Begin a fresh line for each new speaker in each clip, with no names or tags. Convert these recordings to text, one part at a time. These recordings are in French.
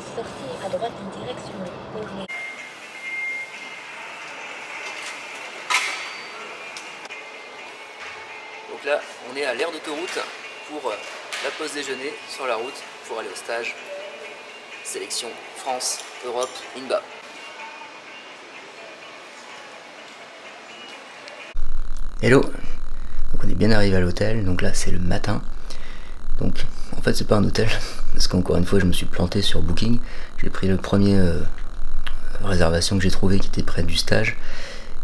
sortir à droite en direction de Beauvais.
Donc là, on est à l'aire d'autoroute pour la pause déjeuner sur la route pour aller au stage. Sélection France, Europe, INBA. Hello. Donc on est bien arrivé à l'hôtel, donc là c'est le matin. Donc en fait c'est pas un hôtel, parce qu'encore une fois je me suis planté sur Booking. J'ai pris le premier réservation que j'ai trouvé qui était près du stage.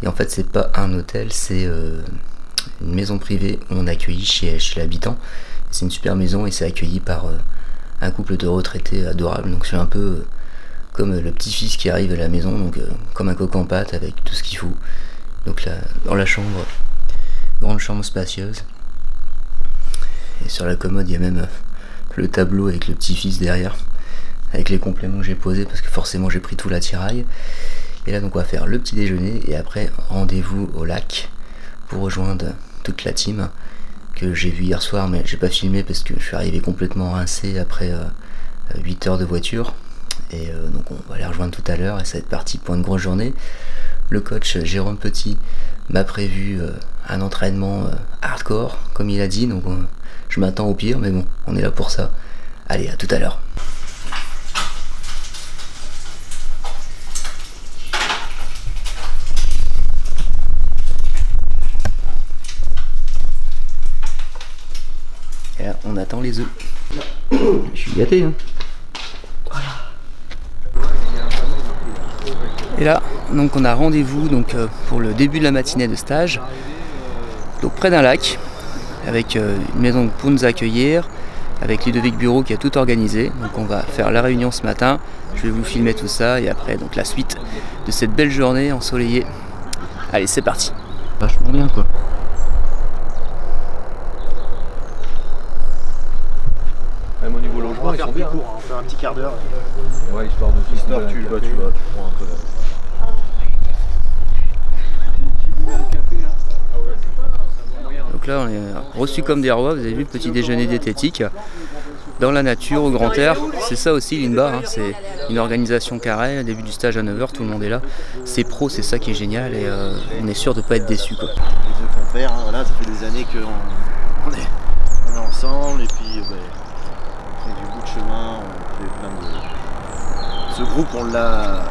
Et en fait c'est pas un hôtel, c'est une maison privée où on est accueilli chez l'habitant. C'est une super maison et c'est accueilli par un couple de retraités adorables. Donc je suis un peu comme le petit-fils qui arrive à la maison, donc comme un coq en pâte avec tout ce qu'il faut. Donc là, dans la chambre, grande chambre spacieuse. Et sur la commode il y a même le tableau avec le petit-fils derrière, avec les compléments que j'ai posés parce que forcément j'ai pris tout l'attirail. Et là donc on va faire le petit déjeuner et après rendez-vous au lac pour rejoindre toute la team que j'ai vu hier soir, mais j'ai pas filmé parce que je suis arrivé complètement rincé après 8 heures de voiture. Et donc on va les rejoindre tout à l'heure et ça va être parti pour une grosse journée. Le coach Jérôme Petit m'a prévu un entraînement hardcore comme il a dit, donc je m'attends au pire, mais bon, on est là pour ça. Allez, à tout à l'heure. Et là, on attend les œufs. Je suis gâté, hein. Et là, donc on a rendez-vous pour le début de la matinée de stage, donc près d'un lac, avec une maison pour nous accueillir, avec Ludovic Bureau qui a tout organisé. Donc on va faire la réunion ce matin, je vais vous filmer tout ça et après donc la suite de cette belle journée ensoleillée. Allez, c'est parti. Vachement bien quoi.
Même au niveau logement, ils sont bien.
Court, hein. On fait un petit quart d'heure.
Ouais, histoire de tu prends un peu là.
Donc là on est reçus comme des rois, vous avez vu le petit déjeuner diététique dans la nature, au grand air. C'est ça aussi l'INBA, hein. C'est une organisation carrée, début du stage à 9h, tout le monde est là. C'est pro, c'est ça qui est génial et on est sûr de ne pas être déçu quoi.
Les œufs qu'on perd, hein, voilà, ça fait des années qu'on est ensemble et puis on fait du bout de chemin, on fait plein de... Ce groupe on l'a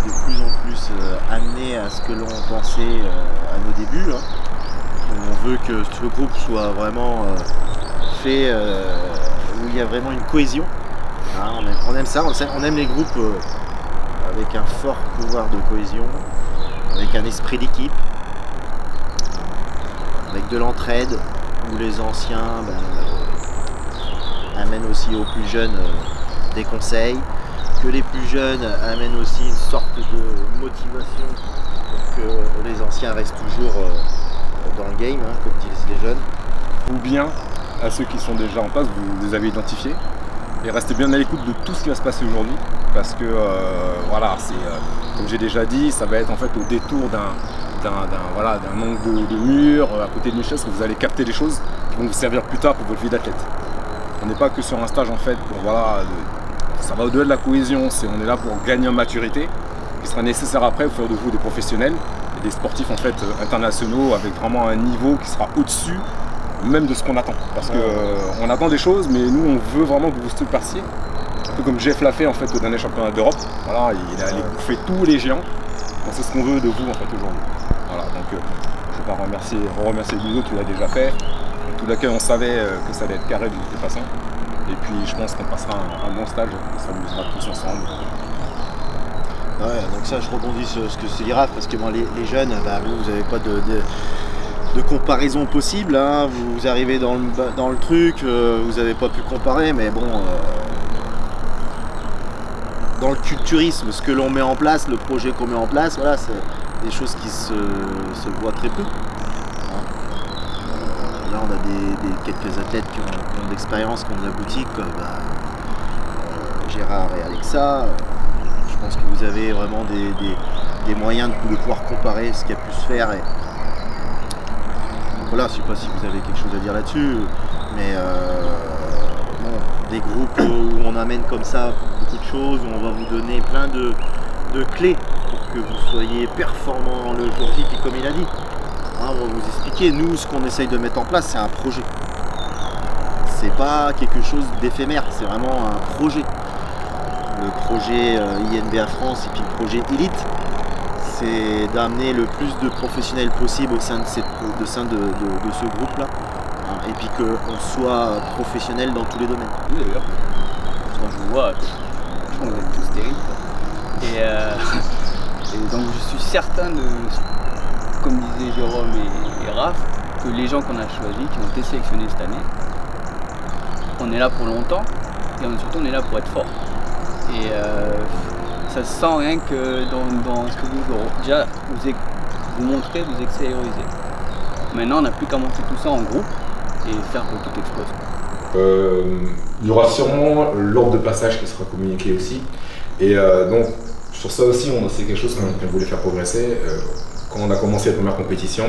de plus en plus amené à ce que l'on pensait à nos débuts. Hein. On veut que ce groupe soit vraiment fait où il y a vraiment une cohésion. Hein, on aime ça, on aime les groupes avec un fort pouvoir de cohésion, avec un esprit d'équipe, avec de l'entraide, où les anciens amènent aussi aux plus jeunes des conseils, que les plus jeunes amènent aussi une sorte de motivation pour que les anciens restent toujours dans le game, hein, comme disent les jeunes.
Ou bien à ceux qui sont déjà en place, vous les avez identifiés et restez bien à l'écoute de tout ce qui va se passer aujourd'hui parce que voilà, c'est comme j'ai déjà dit, ça va être en fait au détour d'un angle de mur à côté d'une chaise que vous allez capter des choses qui vont vous servir plus tard pour votre vie d'athlète. On n'est pas que sur un stage en fait pour voilà, ça va au-delà de la cohésion, on est là pour gagner en maturité qui sera nécessaire après pour faire de vous des professionnels et des sportifs en fait internationaux avec vraiment un niveau qui sera au-dessus même de ce qu'on attend. Parce qu'on attend des choses, mais nous on veut vraiment que vous structuriez. Un peu comme Jeff l'a fait en fait au dernier championnat d'Europe. Voilà, il est allé bouffer tous les géants. C'est ce qu'on veut de vous en fait aujourd'hui. Voilà, donc je ne vais pas remercier Ludo, tu l'as déjà fait. Tout l'accueil, on savait que ça allait être carré de toute façon. Et puis je pense qu'on passera un bon stage, on s'amusera tous ensemble.
Ouais, donc ça je rebondis sur ce que c'est grave parce que moi les jeunes, vous n'avez pas de comparaison possible, hein. Vous arrivez dans le truc, vous n'avez pas pu comparer, mais bon, dans le culturisme, ce que l'on met en place, le projet qu'on met en place, voilà, c'est des choses qui se voient très peu. Hein. Là on a quelques athlètes qui ont de l'expérience, qui ont de la boutique, comme Gérard et Alexa. Je pense que vous avez vraiment des moyens de pouvoir comparer ce qui a pu se faire. Voilà, je ne sais pas si vous avez quelque chose à dire là-dessus, mais bon, des groupes où on amène comme ça beaucoup de choses, où on va vous donner plein de clés pour que vous soyez performants le jour J, puis comme il a dit, hein, on va vous expliquer, nous ce qu'on essaye de mettre en place c'est un projet. C'est pas quelque chose d'éphémère, c'est vraiment un projet. Le projet INBA France et puis le projet Elite, c'est d'amener le plus de professionnels possible au sein de ce groupe-là. Et puis qu'on soit professionnel dans tous les domaines.
Oui d'ailleurs, quand je vous vois, on est tous terribles. Et donc je suis certain de, comme disaient Jérôme et Raph, que les gens qu'on a choisis, qui ont été sélectionnés cette année, on est là pour longtemps et surtout on est là pour être fort. Et ça se sent rien que dans ce que vous déjà vous montrez, vous extériorisez. Maintenant on n'a plus qu'à monter tout ça en groupe et faire que tout explose.
Il y aura sûrement l'ordre de passage qui sera communiqué aussi. Et donc sur ça aussi, c'est quelque chose qu'on voulait faire progresser. Quand on a commencé la première compétition,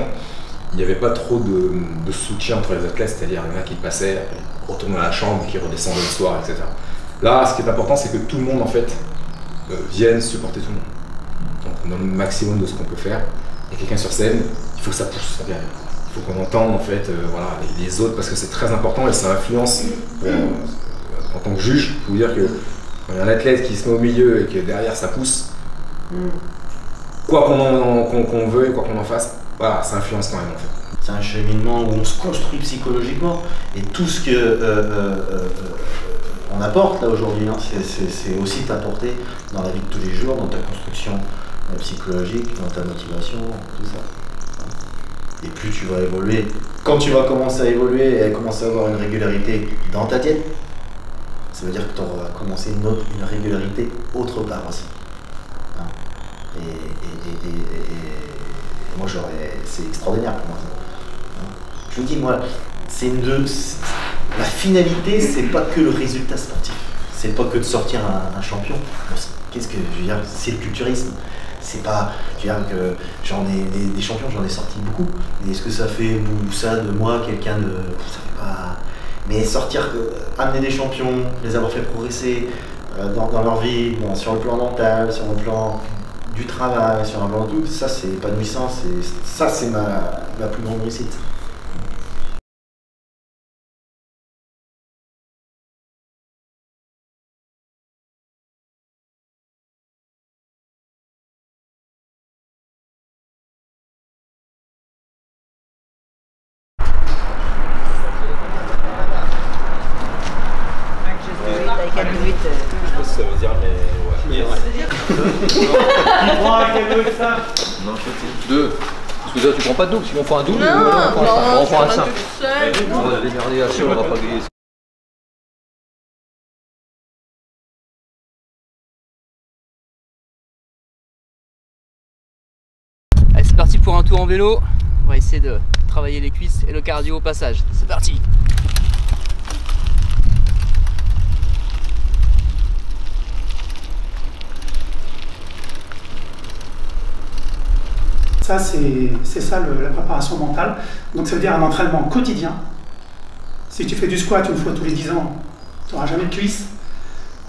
il n'y avait pas trop de soutien entre les athlètes, c'est-à-dire il y en a qui passaient, retournaient à la chambre, qui redescendaient le soir, etc. Là, ce qui est important, c'est que tout le monde en fait vienne supporter tout le monde. Donc on donne le maximum de ce qu'on peut faire. Il y a quelqu'un sur scène, il faut que ça pousse, ça vient. Il faut qu'on entende en fait voilà, les autres parce que c'est très important et ça influence en tant que juge. Il faut vous dire que quand il y a un athlète qui se met au milieu et que derrière ça pousse, quoi qu'on veuille, quoi qu'on en fasse, voilà, ça influence quand même en fait.
C'est un cheminement où on se construit psychologiquement et tout ce que on apporte là aujourd'hui, hein, c'est aussi t'apporter dans la vie de tous les jours, dans ta construction psychologique, dans ta motivation, tout ça. Et plus tu vas évoluer, quand tu vas commencer à évoluer et commencer à avoir une régularité dans ta diète, ça veut dire que tu auras commencé une régularité autre part aussi. Hein. Et moi c'est extraordinaire pour moi. Hein. Je vous dis, moi, la finalité, c'est pas que le résultat sportif. C'est pas que de sortir un champion. Qu'est-ce que je veux dire, c'est le culturisme. C'est pas, je veux dire que j'en ai des champions, j'en ai sorti beaucoup. Mais est-ce que ça fait ça de moi, quelqu'un de, ça fait pas. Mais sortir, amener des champions, les avoir fait progresser dans leur vie, sur le plan mental, sur le plan du travail, sur un plan de tout, ça c'est épanouissant, ça c'est ma plus grande réussite.
Ça veut dire, mais ouais.
Tu prends un cadeau de ça?
Non,
Deux. Parce que là, tu prends pas de double, si on prend un double, on prend un simple. On va démerder assez, on va pas griller.
Allez, c'est parti pour un tour en vélo. On va essayer de travailler les cuisses et le cardio au passage. C'est parti!
Ça, c'est ça la préparation mentale. Donc ça veut dire un entraînement quotidien. Si tu fais du squat une fois tous les 10 ans, tu n'auras jamais de cuisses.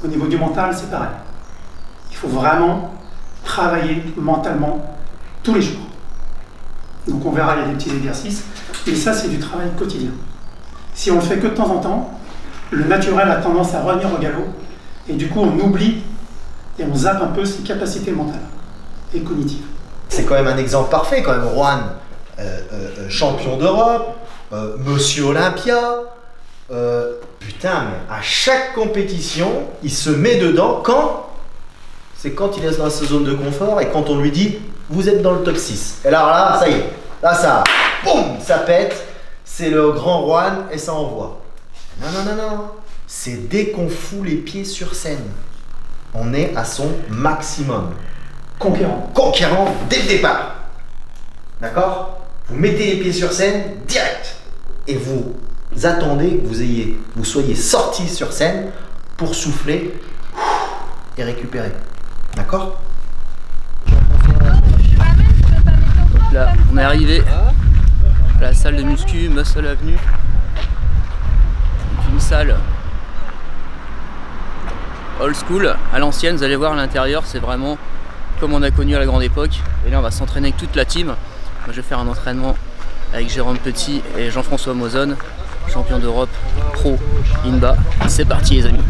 Au niveau du mental, c'est pareil. Il faut vraiment travailler mentalement tous les jours. Donc on verra, il y a des petits exercices. Et ça, c'est du travail quotidien. Si on le fait que de temps en temps, le naturel a tendance à revenir au galop. Et du coup, on oublie et on zappe un peu ses capacités mentales et cognitives.
C'est quand même un exemple parfait, quand même, Juan, champion d'Europe, Monsieur Olympia. Putain, mais à chaque compétition, il se met dedans quand? C'est quand il est dans sa zone de confort et quand on lui dit vous êtes dans le top 6. Et alors là, ça y est, là ça, boum, ça pète, c'est le grand Juan et ça envoie. Non, non, non, non, c'est dès qu'on fout les pieds sur scène, on est à son maximum. Conquérant dès le départ. D'accord? Vous mettez les pieds sur scène direct et vous attendez que vous soyez sorti sur scène pour souffler et récupérer. D'accord?
Donc là, on est arrivé à la salle de muscu Muscle Avenue. Donc une salle old school, à l'ancienne. Vous allez voir à l'intérieur, c'est vraiment comme on a connu à la grande époque. Et là on va s'entraîner avec toute la team. Moi je vais faire un entraînement avec Jérôme Petit et Jean-François Mozone, champion d'Europe pro INBA. C'est parti les amis.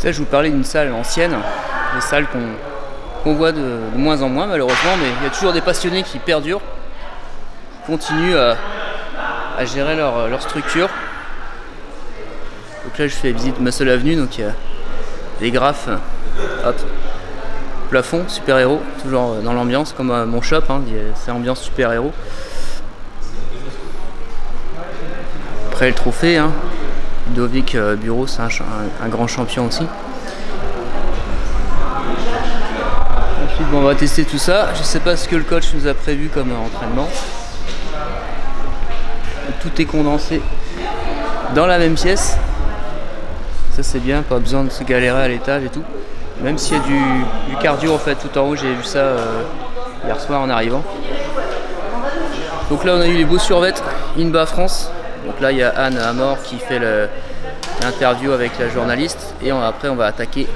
Là, je vous parlais d'une salle ancienne, des salles qu'on voit de moins en moins malheureusement, mais il y a toujours des passionnés qui perdurent, continuent à gérer leur structure. Donc là je fais visite Muscle Avenue, donc il y a des graphes, hop, plafond, super-héros, toujours dans l'ambiance comme mon shop, hein, c'est ambiance super-héros. Après le trophée, hein. Ludovic Bureau, c'est un grand champion aussi. Ensuite, bon, on va tester tout ça. Je ne sais pas ce que le coach nous a prévu comme entraînement. Tout est condensé dans la même pièce. Ça c'est bien, pas besoin de se galérer à l'étage et tout. Même s'il y a du cardio en fait tout en haut, j'ai vu ça hier soir en arrivant. Donc là on a eu les beaux survêtements INBA France. Donc là il y a Anne Amor qui fait l'interview avec la journaliste et après on va attaquer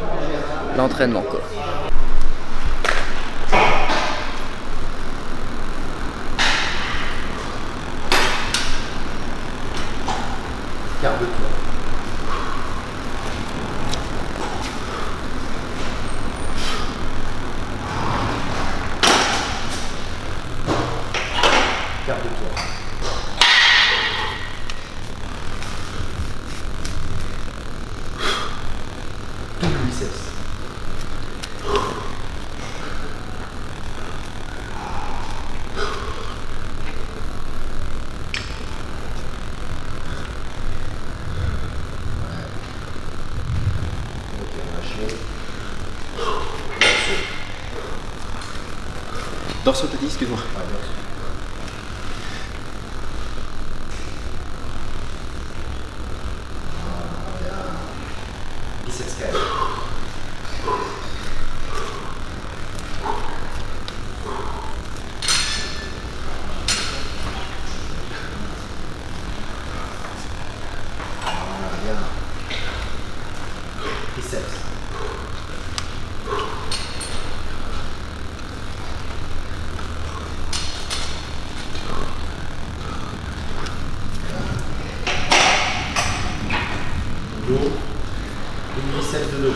l'entraînement quoi.
Garde-toi. Garde-toi. Double biceps.
Dorsaux t'as dit, excuse-moi.
Biceps carré. Bien. Biceps. Dos, une biceps de dos.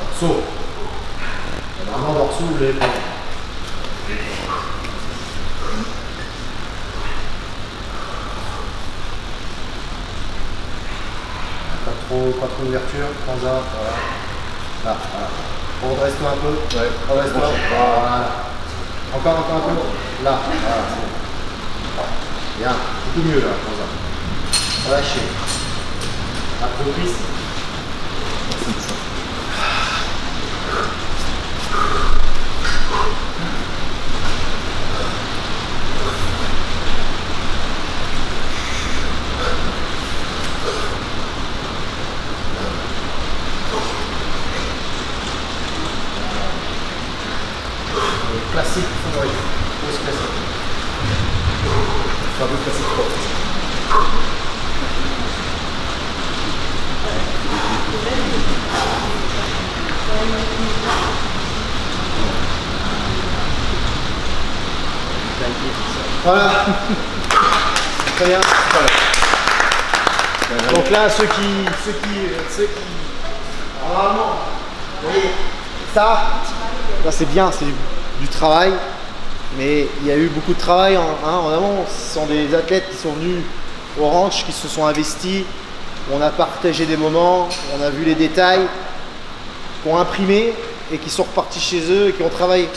Dorsaux. Vraiment dorsaux, vous l'avez pas. Pas trop d'ouverture, transat, voilà. Là, voilà. Redresse-toi un peu. Ouais. Redresse-toi. Voilà. Encore un peu. Là, voilà. Bien, beaucoup mieux là, transat. Relâchez. Aproprise. Classique favori, pose classique. Fameux classique propre. Voilà. Très bien. Donc là, ceux qui normalement, vous voyez, ça c'est bien, c'est du travail, mais il y a eu beaucoup de travail en amont. Ce sont des athlètes qui sont venus au ranch, qui se sont investis, on a partagé des moments, on a vu les détails, qui ont imprimé et qui sont repartis chez eux et qui ont travaillé.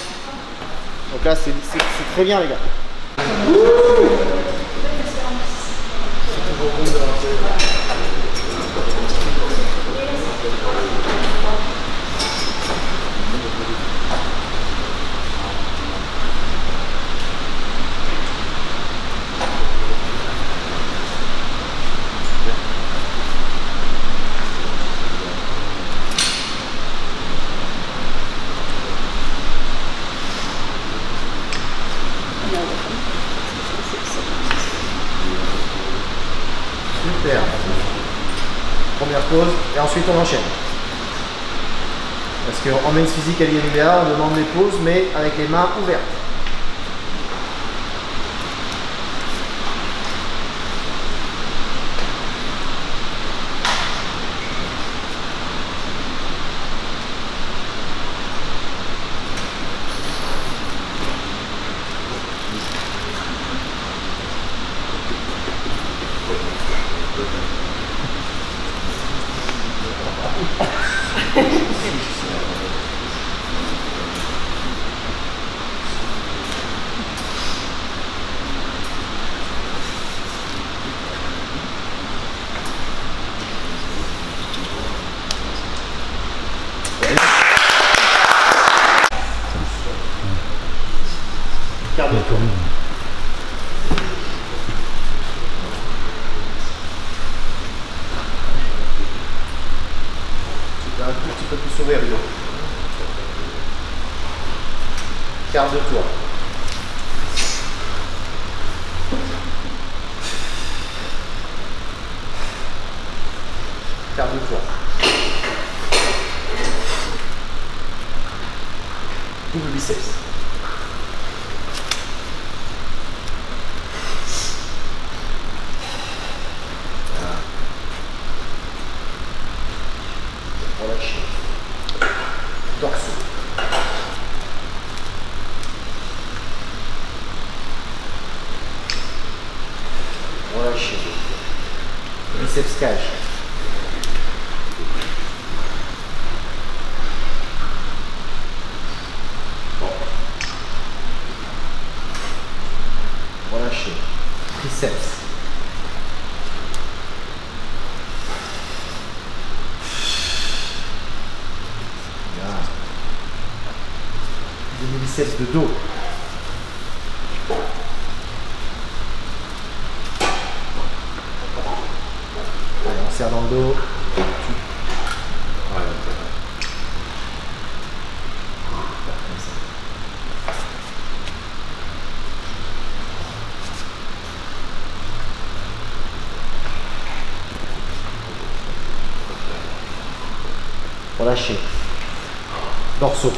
Donc là c'est très bien les gars. Super. Première pause et ensuite on enchaîne. Parce qu'en men's physique à l'INBA, on demande des pauses mais avec les mains ouvertes. Quart de tour. Un tout petit peu plus s'ouvrir, Ludo. Quart de tour. Quart de tour. Double biceps. Relâchez. Dorsaux. Relâchez. Biceps cage. Relâchez. Triceps. Demi-biceps de dos. Allez, on serre dans le dos. Relâchez. Dorsaux.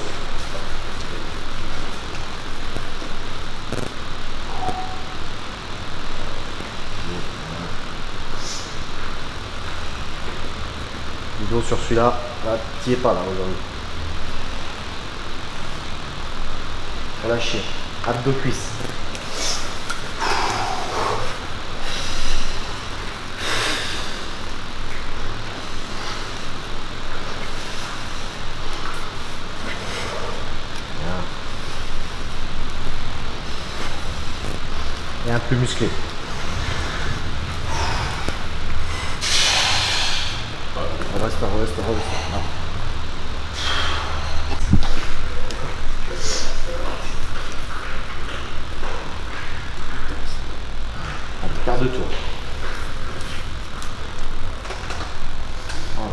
Du dos sur celui-là. Là, t'y es pas là aujourd'hui. Relâchez. Abdos cuisses. Et un peu musclé. Reste. Ah. Allez, quart de tour. Voilà.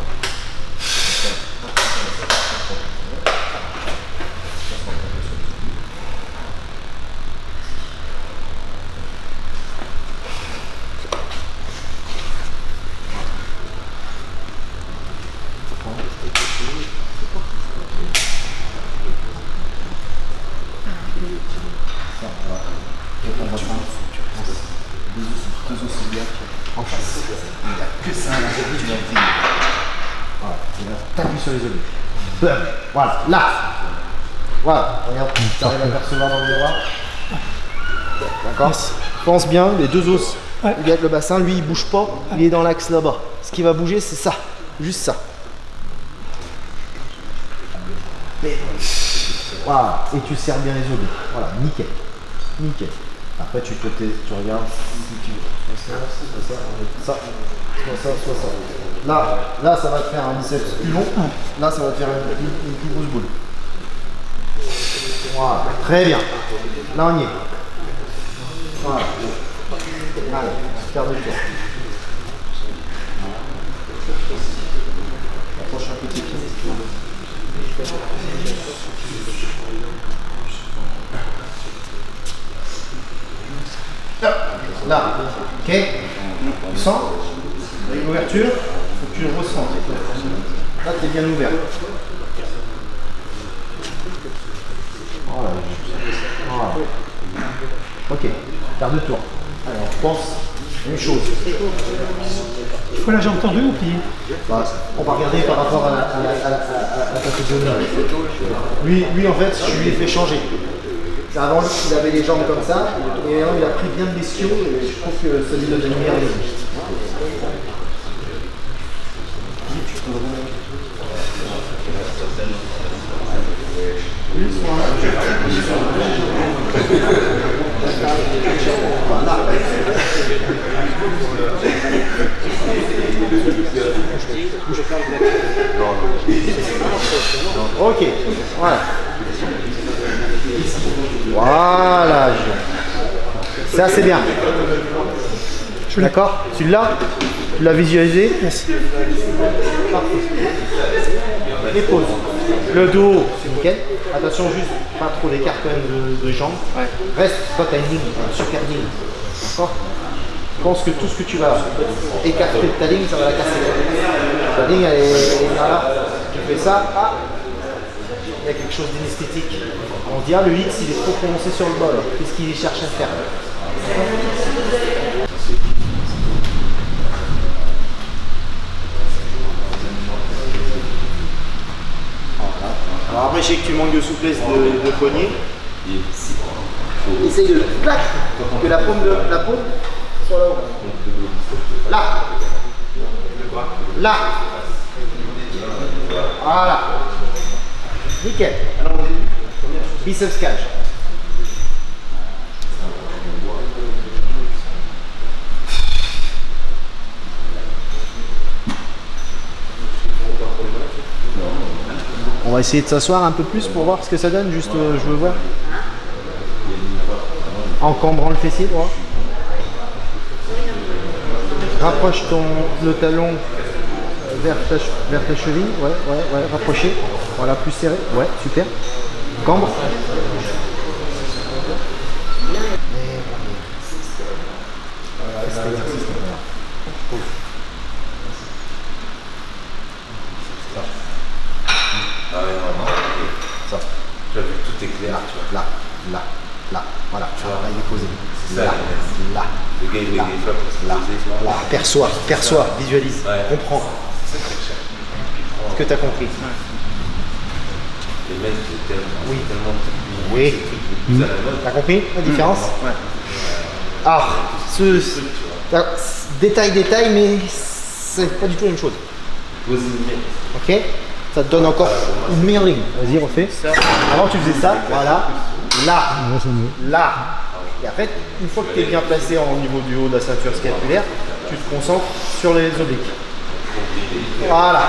En face. Il n'y a que ça là. Voilà. Et là, t'appuies sur les obliques. Voilà. Là. Voilà. Regarde, tu arrives à percevoir dans le miroir. D'accord. Pense bien, les deux os. Il y a le bassin, lui il bouge pas, il est dans l'axe là-bas. Ce qui va bouger, c'est ça. Juste ça. Et voilà. Et tu serres bien les obliques. Voilà. Nickel. Nickel. Après tu regardes si tu veux. Soit ça, soit ça, soit ça. Là, ça va te faire un biceps plus long. Là, ça va te faire une plus grosse boule. Voilà, très bien. Là, on y est. Voilà. Allez, super de tour. Approche un petit pied. Là, ok. Tu sens l'ouverture, il faut que tu le ressentes. Là, tu es bien ouvert. Voilà. Voilà. Ok, quart de tour. Alors, on pense une chose.
Il faut la jambe tendue ou pliée?
On va regarder par rapport à la catégorie. Lui, en fait, je lui ai fait changer. Avant, il avait les jambes comme ça, et maintenant, il a pris bien de bestiaux, et je trouve que ça lui donne une meilleure ligne. Ok, voilà. Voilà. Ça c'est bien. D'accord? Tu l'as? Tu l'as visualisé?
Yes.
Parfait. Les pauses. Le dos, c'est nickel. Attention juste, pas trop d'écart quand même de jambes. Ouais. Reste, toi tu as une ligne, une super ligne. D'accord? Je pense que tout ce que tu vas écarter de ta ligne, ça va la casser. Ta ligne elle est là. Tu fais ça, ah, il y a quelque chose d'inesthétique. On se dit, ah, le X il est trop prononcé sur le bol. Qu'est-ce qu'il cherche à faire? Alors après, je sais que tu manques de souplesse de poignet. Essaye de clac, que la paume soit là-haut. Là. Là. Voilà. Nickel. Biceps cage. On va essayer de s'asseoir un peu plus pour voir ce que ça donne. Juste, je veux voir. Encambrant le fessier droit. Rapproche le talon vers ta cheville. Ouais, rapproché. Voilà, plus serré. Ouais, super. Cambre. Ça.
Tu as vu, tout est clair.
Là. Voilà, tu vois, là il est posé. Là.
Le gars, il est
là. Perçois, visualise, comprends. Ce que tu as compris.
Les mecs, c'est tellement...
Oui. T'as compris la différence? Ouais. Alors, détail, mais c'est pas du tout la même chose. Ok? Ça te donne encore une meilleure ligne. Vas-y, refais. Avant, tu faisais ça. Voilà. Là. Et après, une fois que tu es bien placé au niveau du haut de la ceinture scapulaire, tu te concentres sur les obliques. Voilà.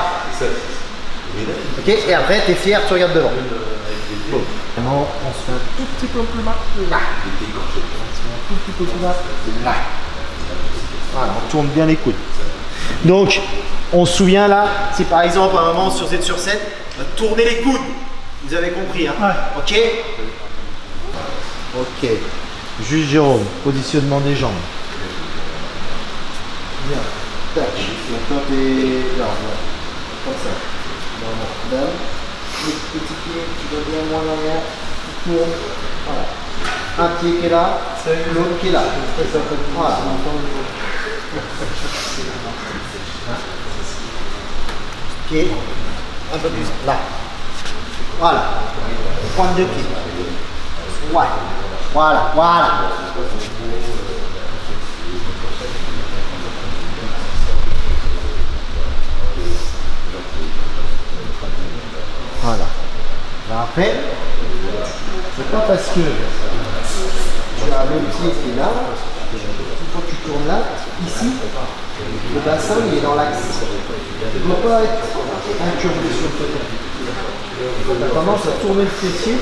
Ok? Et après, tu es fier, tu regardes devant. Maintenant, on se fait un tout petit peu plus bas. Là. Un tout petit peu plus bas. Là. Voilà, on tourne bien les coudes. Donc, on se souvient là, si par exemple à un moment sur Z sur 7, on va tourner les coudes. Vous avez compris, hein? Ouais. Ok. Juste Jérôme, positionnement des jambes. Bien. Tac. Maintenant t'es là, comme ça. Voilà. Petit pied, tu vas bien moins en arrière. Tu tournes. Voilà. Un pied qui est là, l'autre qui est là. Voilà. Pied, un peu plus là. Voilà. Pointe de pied. Ouais. Voilà. Voilà. Là, après, c'est pas parce que tu as le pied qui est là Une fois que tu tournes là, ici, le bassin il est dans l'axe. Il ne doit pas être incurvé sur le côté. Tu as tendance à tourner le fessier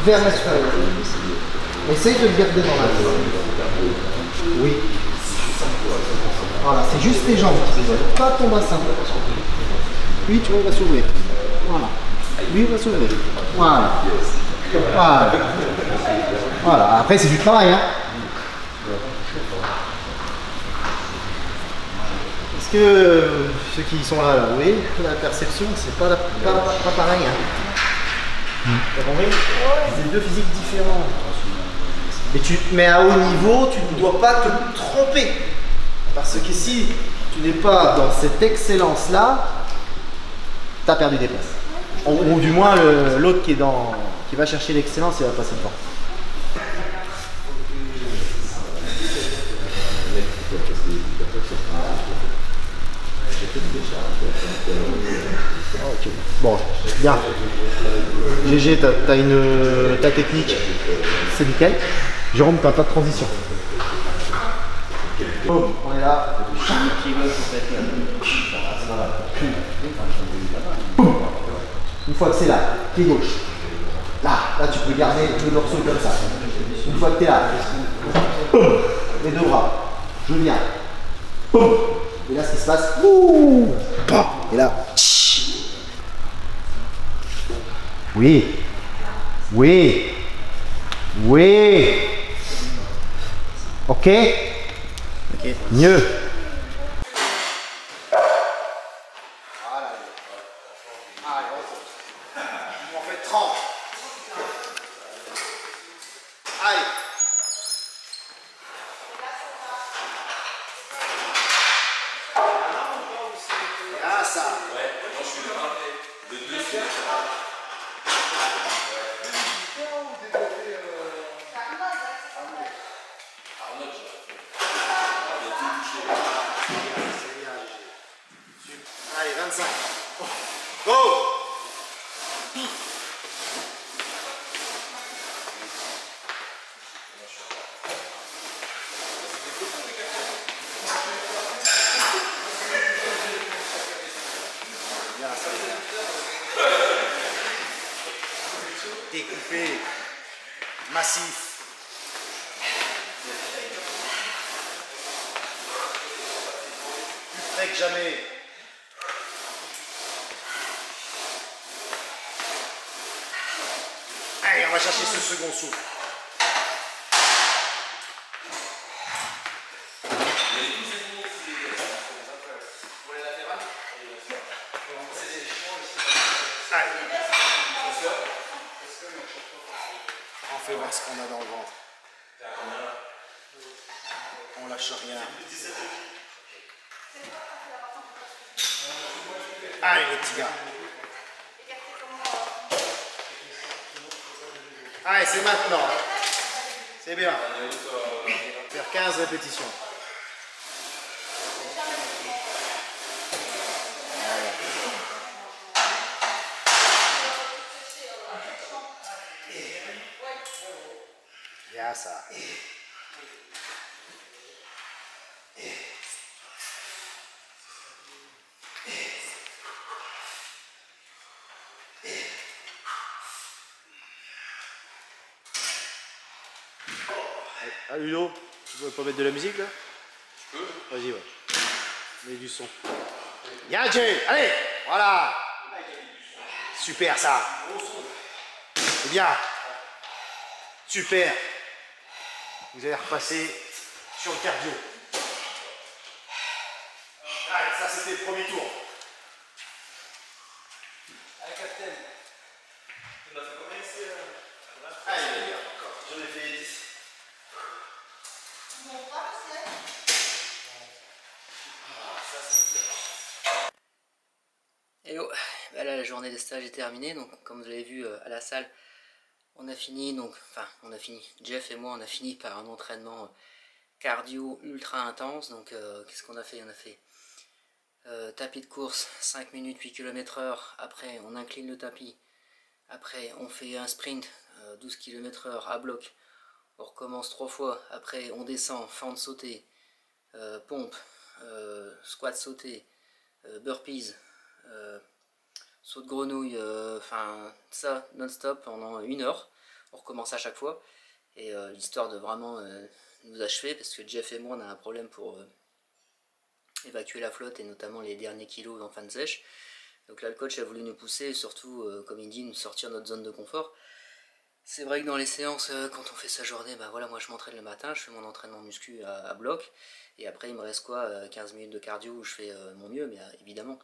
vers l'extérieur. Essaye de le garder dans l'axe. Oui. Voilà, c'est juste tes jambes qui s'ouvrent, pas ton bassin. Lui, tu vois, il va s'ouvrir. Voilà. Lui, il va s'ouvrir. Voilà. Voilà. Voilà. Après, c'est du travail, hein. Est-ce que ceux qui sont là, vous voyez, la perception, c'est pas pareil, hein. T'as compris? C'est deux physiques différents. Mais à haut niveau, tu ne dois pas te tromper. Parce que si tu n'es pas dans cette excellence-là, tu as perdu des places. Ou du moins, l'autre qui va chercher l'excellence, il va passer devant. Ok, bon, bien. GG, ta technique, c'est nickel. Jérôme, t'as pas de transition. Oh, on est là. Une fois que c'est là, pied gauche. Là tu peux garder le dorsal comme ça. Une fois que tu es là, les deux bras. Je viens. Et là, ce qui se passe. Et là. Oui. Oui. Oui. Ok. Ok. Mieux. Voilà. Allez, on en fait 30. Allez. Ah ça. Ouais, moi je suis le 2 c'est allez, 25. Go! Découpé, massif. Plus près que jamais. Allez, on va chercher ce second souffle. Allez. On fait voir ce qu'on a dans le ventre. On lâche rien. Allez les petits gars. Allez, c'est maintenant. C'est bien. Faire 15 répétitions. Bien ça. Ah Ludo, tu veux pas mettre de la musique là? Je peux. Vas-y, ouais. Mets du son. Bien Jay, allez, voilà. Super ça. C'est bien. Super. Vous allez repasser sur le cardio. Allez, ça c'était le premier tour. Allez, capitaine. Tu m'as fait combien ici? Allez, bien, encore. J'en ai fait 10.
Hello, bah là la journée de stage est terminée, donc comme vous l'avez vu à la salle, on a fini, Jeff et moi on a fini par un entraînement cardio ultra intense. Donc qu'est-ce qu'on a fait? On a fait tapis de course 5 minutes 8 km/h, après on incline le tapis, après on fait un sprint 12 km/h à bloc On recommence 3 fois, après on descend, fente sautée, pompe, squat sauté, burpees, saut de grenouille, enfin ça non-stop pendant 1 heure. On recommence à chaque fois, et l'histoire de vraiment nous achever, parce que Jeff et moi on a un problème pour évacuer la flotte, et notamment les derniers kilos en fin de sèche. Donc là le coach a voulu nous pousser, et surtout comme il dit, nous sortir de notre zone de confort. C'est vrai que dans les séances, quand on fait sa journée, bah voilà, moi je m'entraîne le matin, je fais mon entraînement muscu à bloc, et après il me reste quoi, 15 minutes de cardio où je fais mon mieux, mais évidemment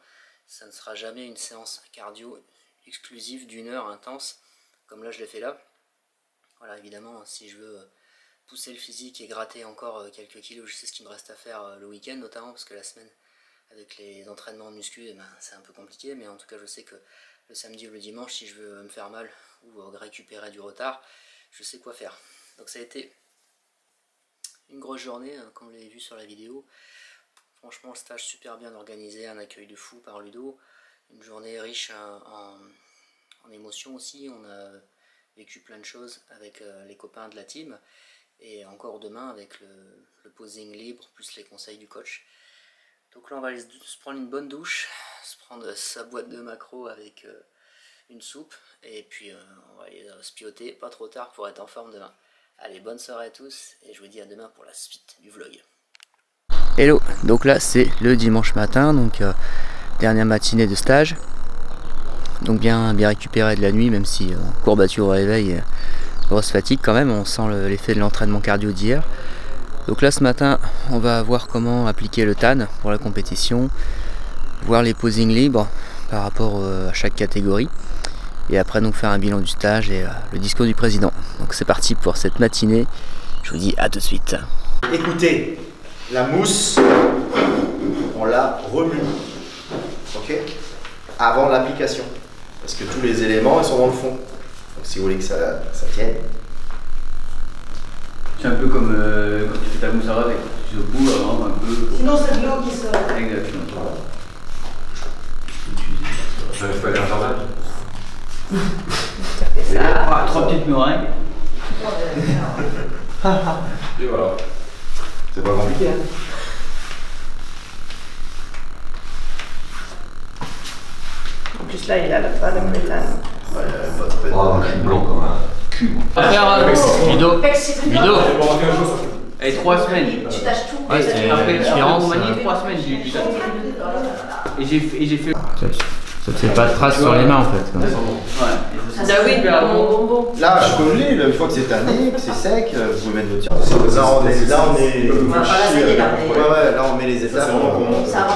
ça ne sera jamais une séance cardio exclusive d'1 heure intense, comme là je l'ai fait là. Voilà, évidemment, si je veux pousser le physique et gratter encore quelques kilos, je sais ce qu'il me reste à faire le week-end notamment, parce que la semaine avec les entraînements muscu, eh ben, c'est un peu compliqué, mais en tout cas je sais que le samedi ou le dimanche, si je veux me faire mal ou récupérer du retard, je sais quoi faire. Donc ça a été une grosse journée, comme vous l'avez vu sur la vidéo. Franchement, le stage super bien organisé, un accueil de fou par Ludo, une journée riche en émotions aussi. On a vécu plein de choses avec les copains de la team, et encore demain avec le posing libre plus les conseils du coach. Donc là on va aller se prendre une bonne douche, se prendre sa boîte de macros avec une soupe, et puis on va aller se pioter, pas trop tard pour être en forme demain. Allez, bonne soirée à tous, et je vous dis à demain pour la suite du vlog. Hello, donc là c'est le dimanche matin, donc dernière matinée de stage. Donc bien récupéré de la nuit, même si courbature au réveil, grosse fatigue quand même, on sent l'effet de l'entraînement cardio d'hier. Donc là ce matin on va voir comment appliquer le TAN pour la compétition, voir les posings libres par rapport à chaque catégorie, et après donc faire un bilan du stage et le discours du président. Donc c'est parti pour cette matinée, je vous dis à tout de suite.
Écoutez, la mousse, on la remue, ok, avant l'application, parce que tous les éléments ils sont dans le fond. Donc si vous voulez que ça tienne.
C'est un peu comme quand tu fais ta mousse à raser, tu secoues avant un peu.
Sinon c'est de l'eau qui sort.
Exactement.
Ça fait pas l'intervalle.
Ah, 3 petites meringues.
Et voilà.
C'est pas compliqué, hein.
En plus là il a la fin de méthane.
Ouais, pas très
Oh, je suis blanc comme un cul.
On va faire
Ludo, Ludo.
Et 3 semaines.
Tu tâches tout.
Ouais, c'est
Après
l'expérience.
Roumanie, 3 semaines j'ai eu du temps. Et j'ai fait.
Ça te fait pas de traces sur les mains en fait. Comme ça.
Ouais.
Ah oui, mon bonbon.
Là, je connais, une fois que c'est tanné, que c'est sec, vous pouvez mettre votre tir. Là, on est.
On va pas la saigner là.
Ouais, là, on met les étapes.
Ça va.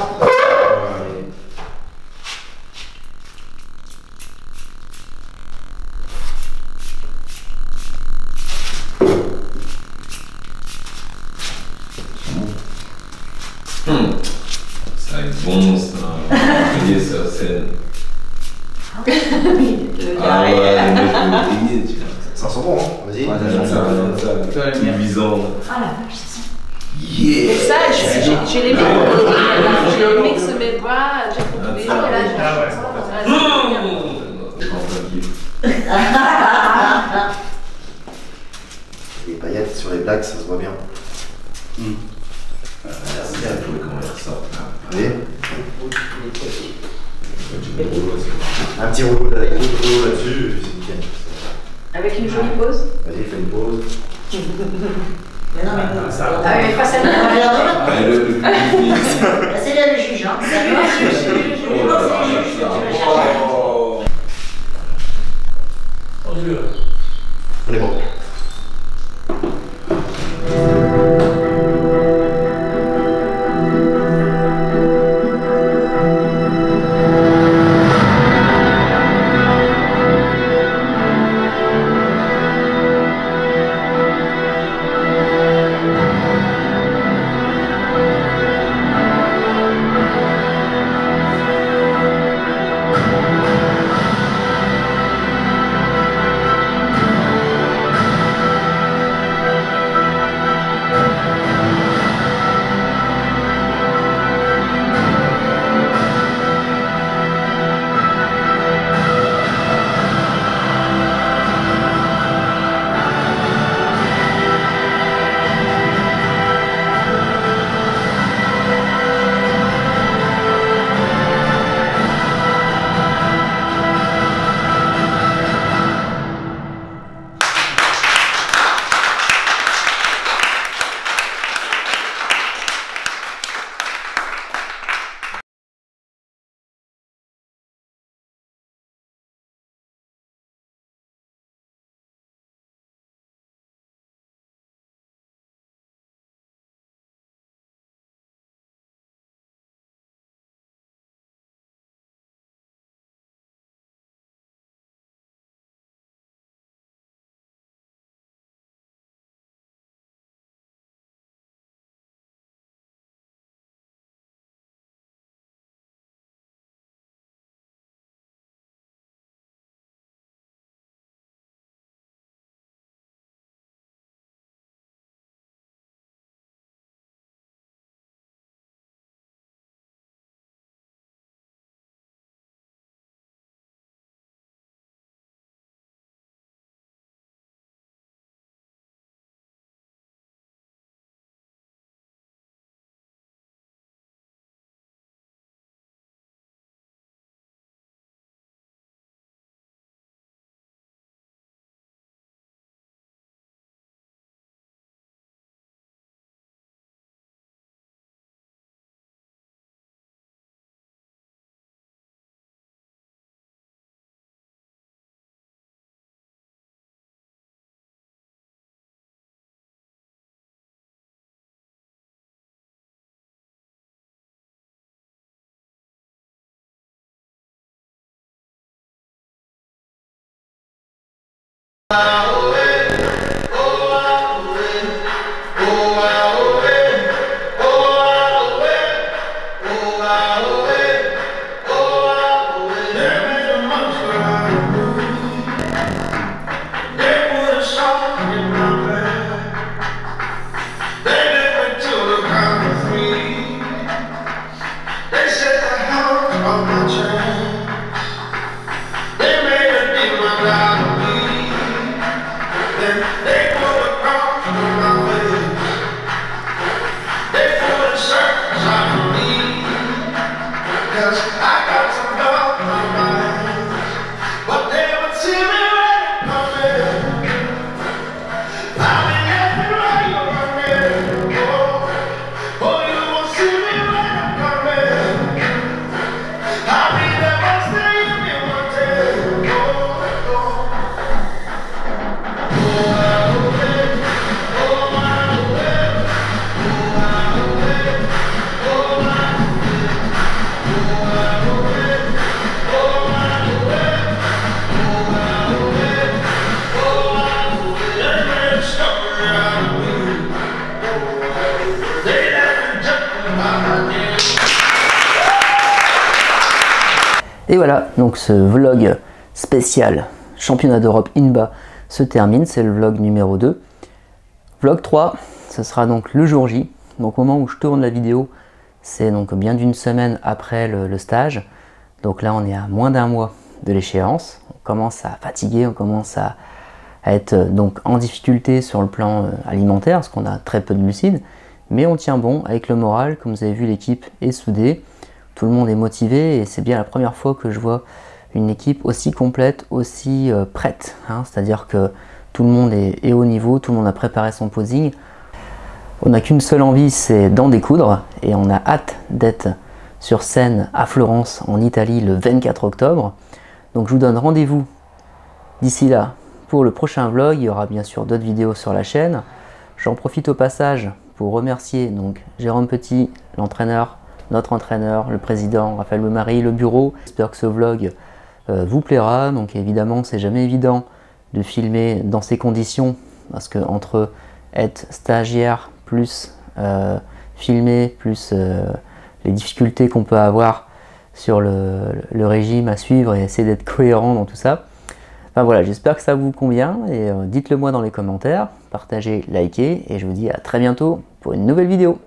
Ça va être bon, ça. Payer ça, c'est. Ah ouais, mais je vais payer, tu vois.
Ça sent bon, hein. Vas-y.
Ça, cuisant.
Ah la vache, ça sent.
Yeah!
Et ça, j'ai les je mixe mes bras, j'ai trouvé.
Les paillettes sur les blagues, ça se voit bien.
Regarde comment il ressort.
Allez. Un petit rouleau là-dessus, c'est nickel.
Avec une jolie pause.
Vas-y, fais une pause.
Mais non, mais ça. Ah oui, mais pas celle-là. C'est là le juge, hein.
On est bon.
Et voilà, donc ce vlog spécial championnat d'Europe INBA se termine, c'est le vlog numéro 2. Vlog 3, ce sera donc le jour J, donc au moment où je tourne la vidéo, c'est donc bien d'une semaine après le stage. Donc là on est à moins d'un mois de l'échéance, on commence à fatiguer, on commence à être donc en difficulté sur le plan alimentaire, parce qu'on a très peu de glucides, mais on tient bon avec le moral, comme vous avez vu l'équipe est soudée. Tout le monde est motivé et c'est bien la première fois que je vois une équipe aussi complète, aussi prête. Hein, c'est-à-dire que tout le monde est au niveau, tout le monde a préparé son posing. On n'a qu'une seule envie, c'est d'en découdre. Et on a hâte d'être sur scène à Florence, en Italie, le 24 octobre. Donc je vous donne rendez-vous d'ici là pour le prochain vlog. Il y aura bien sûr d'autres vidéos sur la chaîne. J'en profite au passage pour remercier donc Jérôme Petit, l'entraîneur, notre entraîneur, le président Raphaël Marie, le bureau. J'espère que ce vlog vous plaira. Donc évidemment, c'est jamais évident de filmer dans ces conditions parce que entre être stagiaire plus filmer plus les difficultés qu'on peut avoir sur le régime à suivre et essayer d'être cohérent dans tout ça. Enfin voilà, j'espère que ça vous convient et dites-le moi dans les commentaires, partagez, likez et je vous dis à très bientôt pour une nouvelle vidéo.